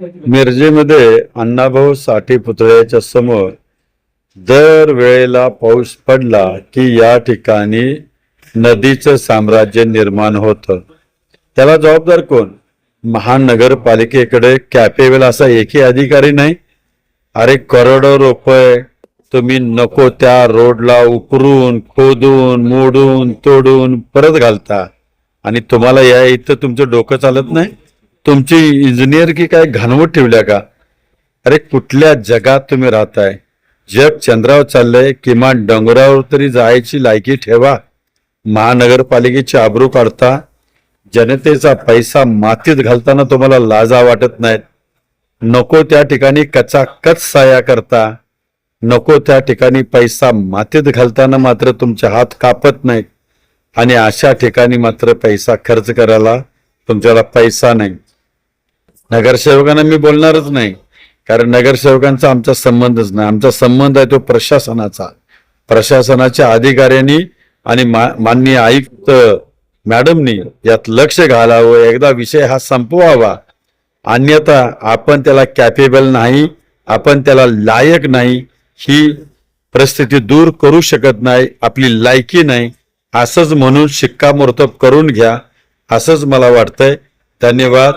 मिरजेमध्ये अण्णाभाऊ साठे पुतळ्याच्या समोर दर वेळेला पाऊस पडला की या ठिकाणी नदीचं साम्राज्य निर्माण होतं. त्याला जबाबदार कोण? महानगरपालिकेकडे कॅपेबल असा एकही अधिकारी नाही. अरे करोडो रुपये तुम्ही नको त्या रोडला उकरून खोदून मोडून तोडून परत घालता आणि तुम्हाला या इथं तुमचं डोकं चालत नाही. तुमची इंजिनियर की काय घाणवट ठेवल्या का? अरे कुठल्या जगात तुम्ही राहताय? जग चंद्रावर चाललंय, किमान डोंगरावर तरी जायची लायकी ठेवा. महानगरपालिकेची आबरू काढता, जनतेचा पैसा मातीत घालताना तुम्हाला लाजा वाटत नाहीत. नको त्या ठिकाणी कचाकच साया करता, नको त्या ठिकाणी पैसा मातीत घालताना मात्र तुमचे हात कापत नाहीत आणि अशा ठिकाणी मात्र पैसा खर्च करायला तुमच्याला पैसा नाही. नगरसेवकांना मी बोलणारच नाही, कारण नगरसेवकांचा आमचा संबंधच नाही. आमचा संबंध आहे तो प्रशासनाचा. प्रशासनाच्या अधिकाऱ्यांनी आणि माननीय आयुक्त मॅडमनी यात लक्ष घालावं. एकदा विषय हा संपवावा. अन्यथा आपण त्याला कॅपेबल नाही, आपण त्याला लायक नाही, ही परिस्थिती दूर करू शकत नाही, आपली लायकी नाही असंच म्हणून शिक्कामोर्तब करून घ्या, असंच मला वाटतंय. धन्यवाद.